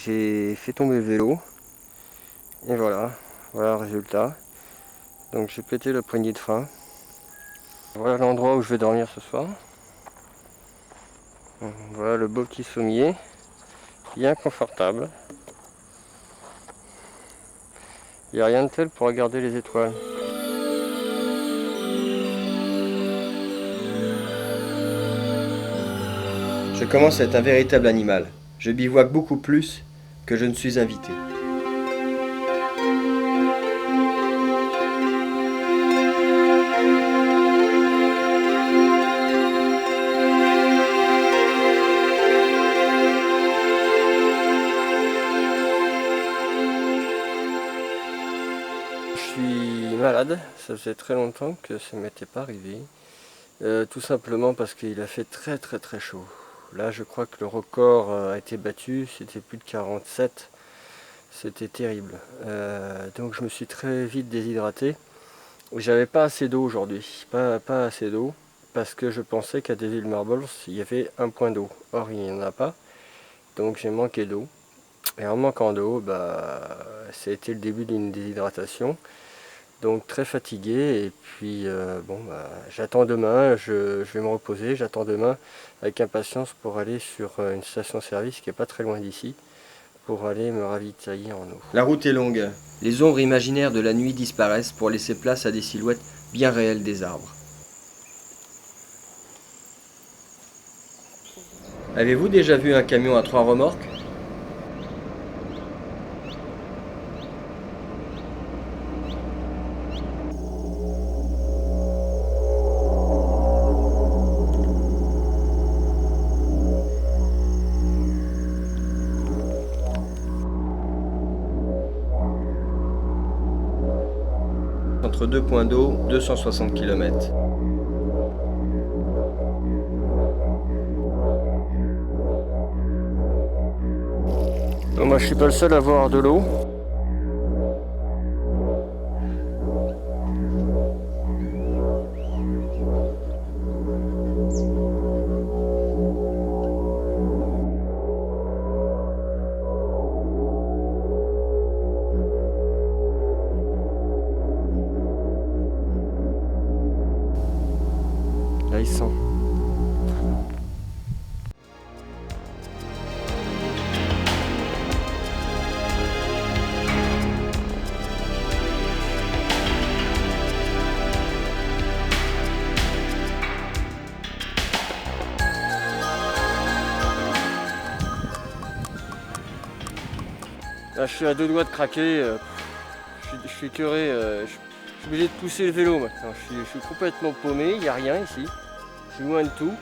J'ai fait tomber le vélo. Et voilà le résultat. Donc j'ai pété la poignée de frein. Voilà l'endroit où je vais dormir ce soir. Voilà le beau petit sommier. Bien confortable. Il n'y a rien de tel pour regarder les étoiles. Je commence à être un véritable animal. Je bivouaque beaucoup plus que je ne suis invité. Je suis malade, ça faisait très longtemps que ça ne m'était pas arrivé. Tout simplement parce qu'il a fait très chaud. Là je crois que le record a été battu, c'était plus de 47. C'était terrible. Donc je me suis très vite déshydraté. J'avais pas assez d'eau aujourd'hui, pas assez d'eau, parce que je pensais qu'à Devil Marbles il y avait un point d'eau. Or il n'y en a pas, donc j'ai manqué d'eau. Et en manquant d'eau, ça a été le début d'une déshydratation. Donc très fatigué, et puis j'attends demain, je vais me reposer, j'attends demain avec impatience pour aller sur une station-service qui est pas très loin d'ici, pour aller me ravitailler en eau. La route est longue, les ombres imaginaires de la nuit disparaissent pour laisser place à des silhouettes bien réelles des arbres. Avez-vous déjà vu un camion à 3 remorques ? Entre deux points d'eau, 260 km. Bon, moi je suis pas le seul à avoir de l'eau. Là il sent. Là, je suis à deux doigts de craquer, je suis écœuré, je suis obligé de pousser le vélo maintenant. Je suis complètement paumé, il n'y a rien ici, je suis loin de tout.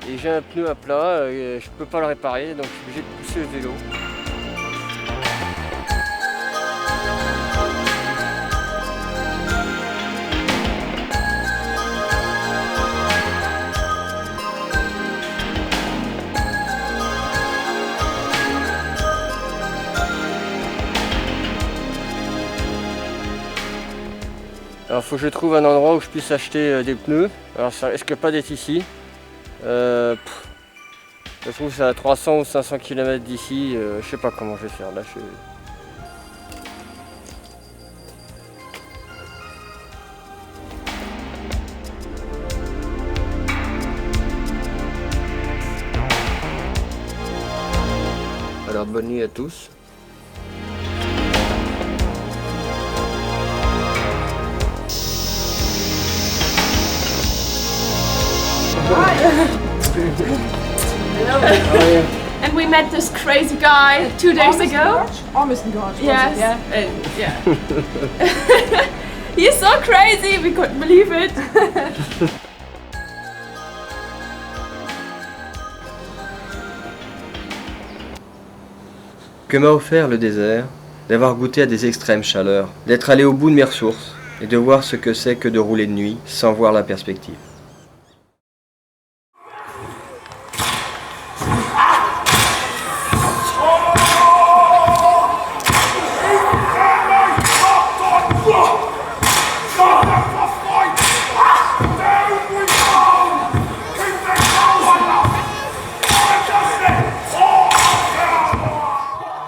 Et j'ai un pneu à plat, je ne peux pas le réparer, donc je suis obligé de pousser le vélo. Alors il faut que je trouve un endroit où je puisse acheter des pneus. Alors ça risque pas d'être ici. Je trouve que c'est à 300 ou 500 km d'ici. Je sais pas comment je vais faire là. Alors bonne nuit à tous. And we met this crazy guy 2 days ago. Ormiston Gorge. Yes. Yeah. He's so crazy, we couldn't believe it. Que m'a offert le désert, d'avoir goûté à des extrêmes chaleurs, d'être allé au bout de mes ressources et de voir ce que c'est que de rouler de nuit sans voir la perspective.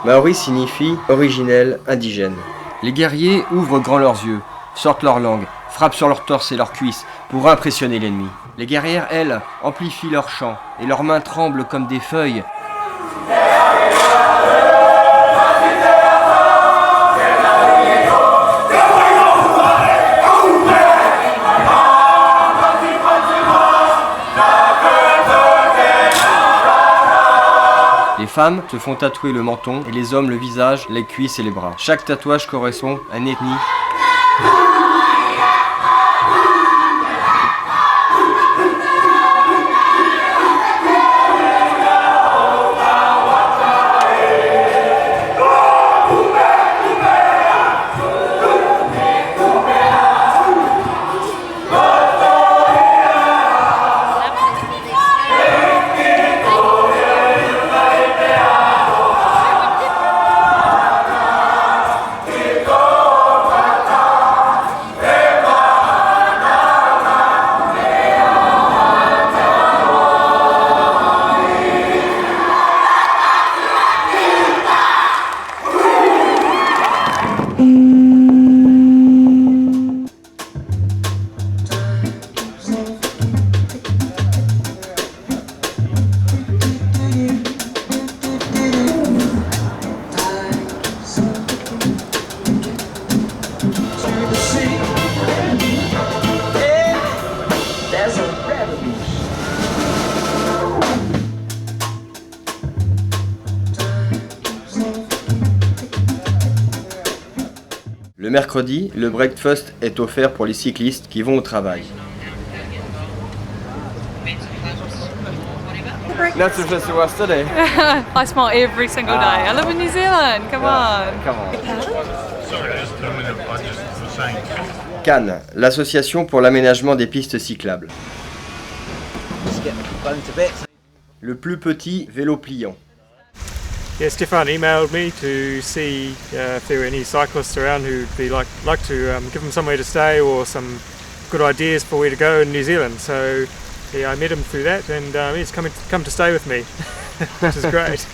Maori signifie originel, indigène. Les guerriers ouvrent grand leurs yeux, sortent leur langue, frappent sur leur torse et leurs cuisses pour impressionner l'ennemi. Les guerrières, elles, amplifient leur chant et leurs mains tremblent comme des feuilles. Les femmes se font tatouer le menton et les hommes le visage, les cuisses et les bras. Chaque tatouage correspond à une ethnie. Le mercredi, le breakfast est offert pour les cyclistes qui vont au travail. That's the first was today. I smile every single day. I live in New Zealand. Come on. Come on. Cannes, l'association pour l'aménagement des pistes cyclables. Le plus petit vélo pliant. Yeah, Stefan emailed me to see if there were any cyclists around who'd be like to give them somewhere to stay or some good ideas for where to go in New Zealand. So yeah, I met him through that, and he's come to stay with me, which is great.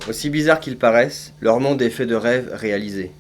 Aussi bizarre qu'ils paraissent, leur monde est fait de rêves réalisés.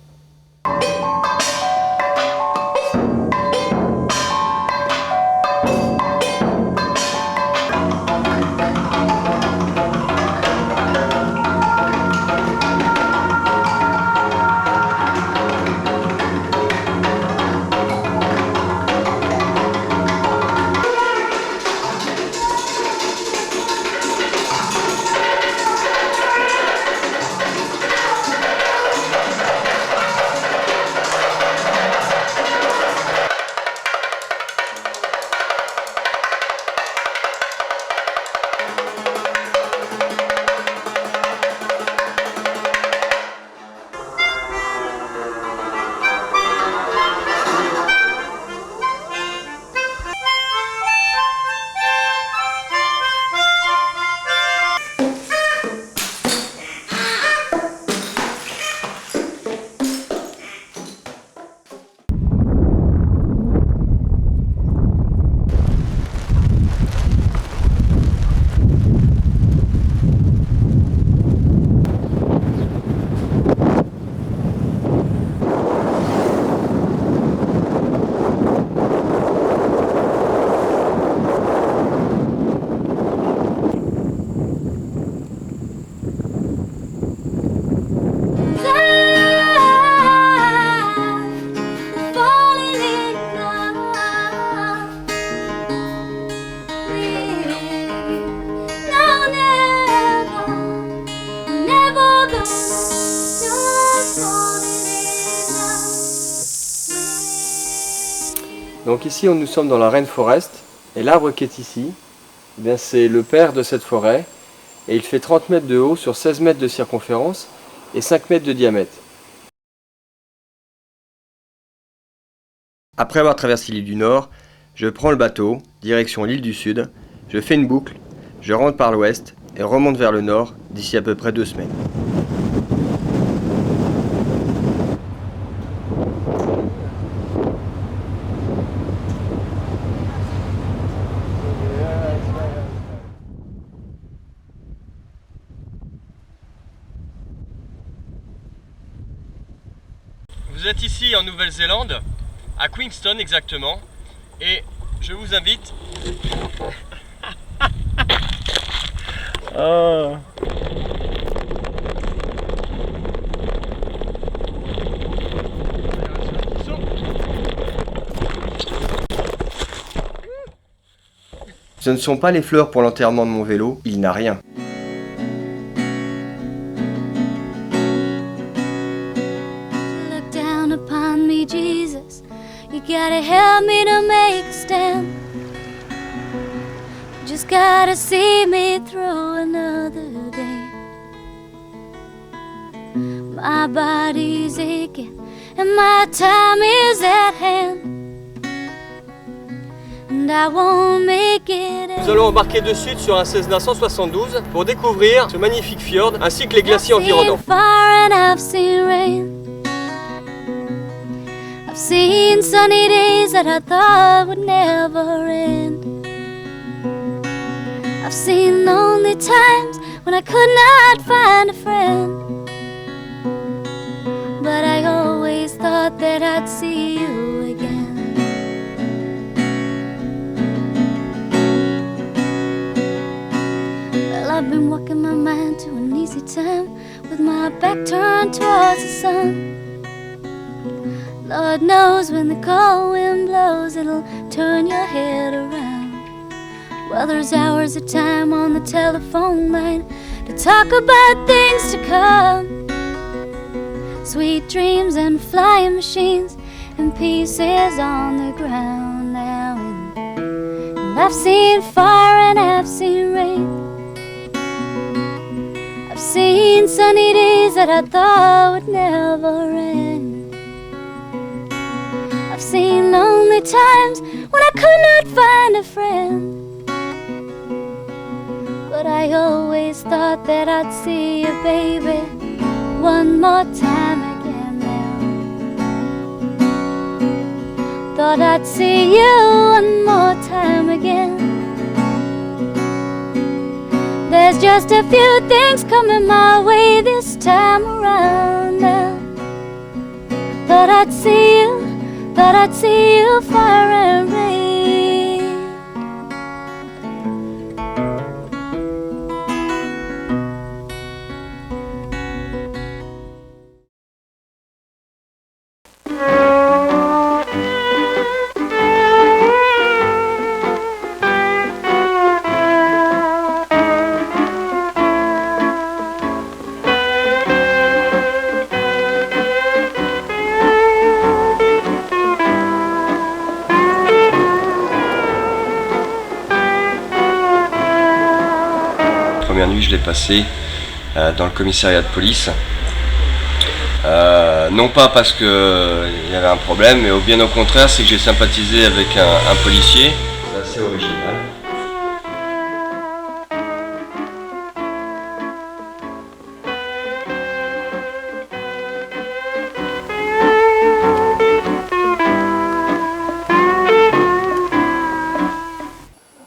Donc ici nous sommes dans la Rainforest et l'arbre qui est ici, eh bien c'est le père de cette forêt et il fait 30 mètres de haut sur 16 mètres de circonférence et 5 mètres de diamètre. Après avoir traversé l'île du Nord, je prends le bateau, direction l'île du Sud, je fais une boucle, je rentre par l'ouest et remonte vers le nord d'ici à peu près 2 semaines. Vous êtes ici en Nouvelle-Zélande, à Queenstown exactement, et je vous invite... Oh. Ce ne sont pas les fleurs pour l'enterrement de mon vélo, il n'a rien. Look down upon me, Jesus. You gotta help me to make a stand. You just gotta see me through another day. My body's aching and my time is at hand. And I won't make it. Nous allons embarquer de suite sur un Cessna 172 pour découvrir ce magnifique fjord ainsi que les glaciers environnants. I've seen rain. I've seen sunny days that I thought would never end. I've seen lonely times when I could not find a friend. But I always thought that I'd see you again. Well, I've been walking my mind to an easy time with my back turned towards the sun. Lord knows when the cold wind blows, it'll turn your head around. Well, there's hours of time on the telephone line to talk about things to come. Sweet dreams and flying machines and pieces on the ground now. And I've seen fire and I've seen rain. I've seen sunny days that I thought would never end. I've seen lonely times when I could not find a friend. But I always thought that I'd see you, baby, one more time again now. Thought I'd see you one more time again. There's just a few things coming my way this time around now. Thought I'd see you fire and rain. La première nuit, je l'ai passée dans le commissariat de police. Non pas parce qu'il y avait un problème, mais bien au contraire, c'est que j'ai sympathisé avec un policier. C'est assez original.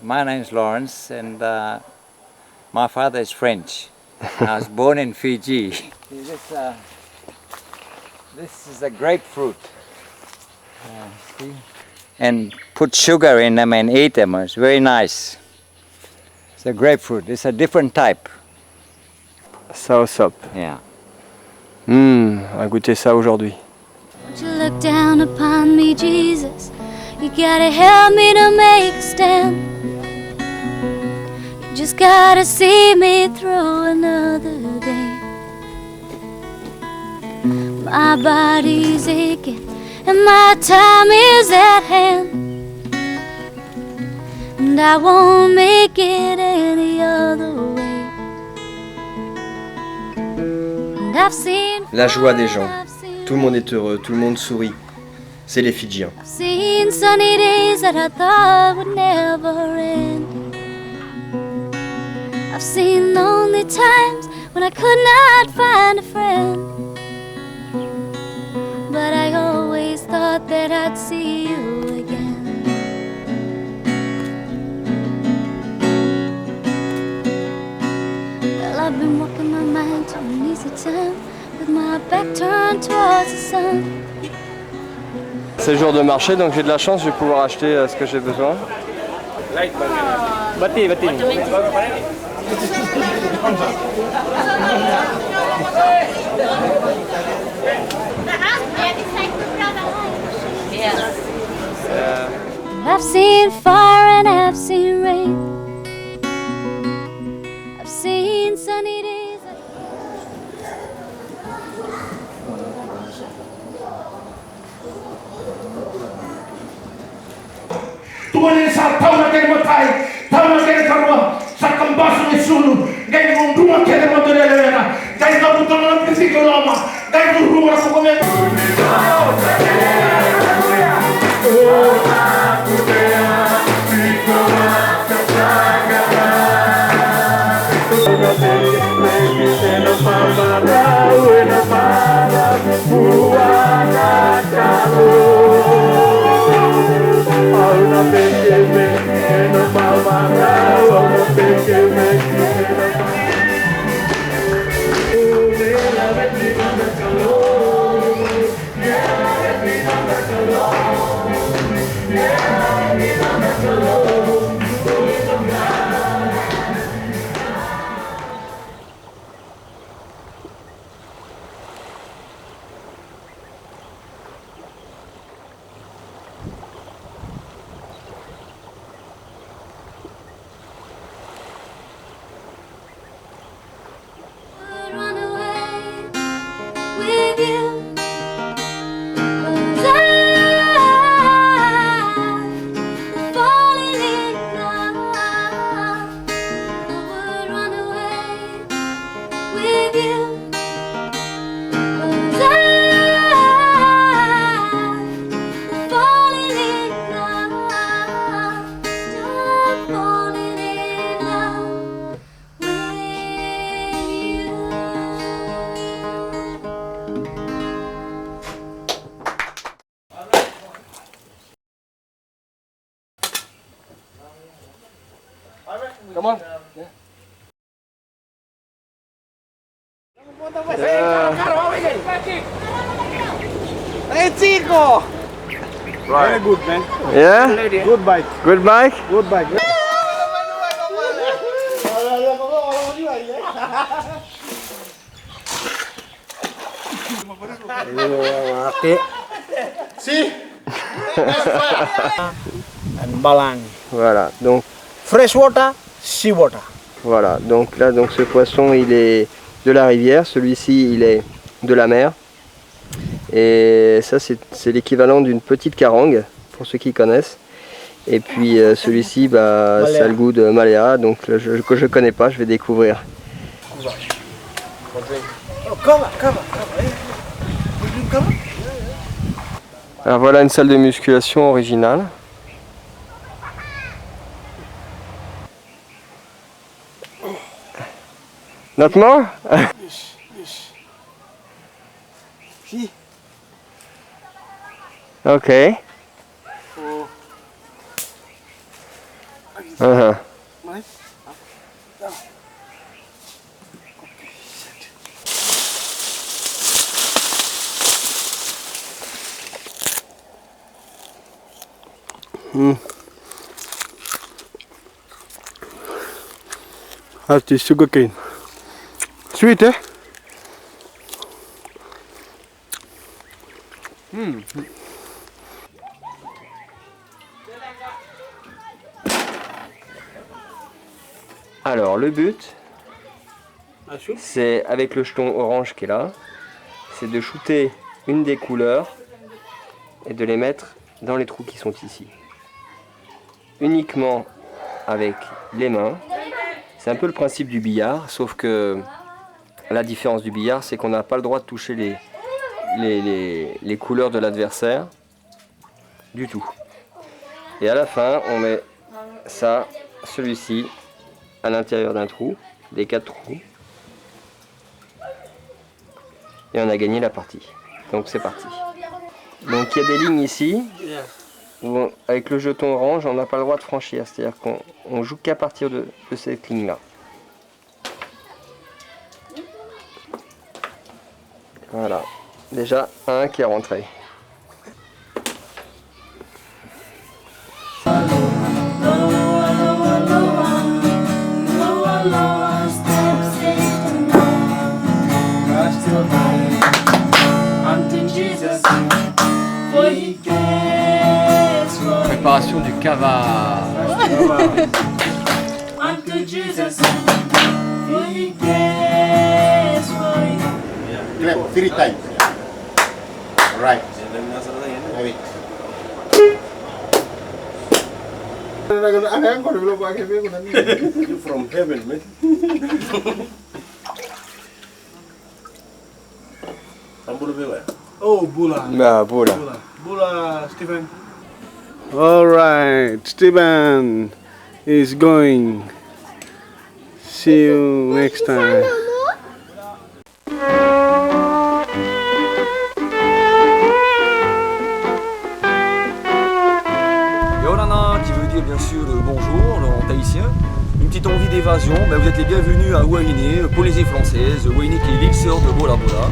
My name is Lawrence and my father is French. I was born in Fiji. This is a grapefruit. See? And put sugar in them and eat them. It's very nice. It's a grapefruit. It's a different type. Soursop. Yeah. On va goûter ça aujourd'hui. Won't you look down upon me, Jesus? You gotta help me to make a stand. You just gotta see me through another day. My body's aching and my time is at hand. And I won't make it any other way. And I've seen La joie des gens. Tout le monde est heureux, tout le monde sourit. c'est les Fidjiens. I've seen sunny days that I thought would never end. I've seen lonely times when I could not find a friend. But I always thought that I'd see you again. Well, I've been walking my mind to an easy time with my back turned towards the sun. C'est jour de marché, donc j'ai de la chance, je vais pouvoir acheter ce que j'ai besoin. Bati. I've seen fire and I've seen rain. I've seen sunny days. Tuan sa tahu nak kena matai, tahu nak kena kerja, sakam basu esulu, gay rumah kena motor elena, gay kamu tolong fisik lama, gay rumah aku komen. Run away with you, 'cause I'm falling in love. I would run away with you, 'cause I'm falling in love. Stop falling in love with you. Come on. Hey Chico! Right. Very good man. Yeah? Good bike. Good bike? Good bike. Si, And balang. Voilà, donc Fresh water, sea water. voilà, donc là ce poisson il est de la rivière, celui-ci il est de la mer. Et ça c'est l'équivalent d'une petite carangue, pour ceux qui connaissent. Et puis celui-ci ça a le goût de Malea, donc là, que je connais pas, je vais découvrir. Oh, come on. Alors voilà une salle de musculation originale. Not more? See? Okay. Oh, Uh-huh. right? That's the sugar cane. Sweet, eh? Alors le but, c'est avec le jeton orange qui est là, c'est de shooter une des couleurs et de les mettre dans les trous qui sont ici. Uniquement avec les mains. C'est un peu le principe du billard, sauf que la différence du billard, c'est qu'on n'a pas le droit de toucher les couleurs de l'adversaire. du tout. Et à la fin, on met ça, celui-ci, à l'intérieur d'un trou, des 4 trous. Et on a gagné la partie. Donc c'est parti. Donc il y a des lignes ici, où avec le jeton orange, on n'a pas le droit de franchir. C'est-à-dire qu'on joue qu'à partir de cette ligne-là. Voilà. Déjà un qui est rentré. Préparation du cava. Clap 3 times. Right. You from heaven, man. Oh, Bula. Bula. Bula, Stephen. All right, Stephen is going. See you next time. Yolana, qui veut dire bien sûr bonjour en tahitien. Une petite envie d'évasion, vous êtes les bienvenus à Wainé, Polynésie française. Wainé qui est l'île sœur de Bola Bola.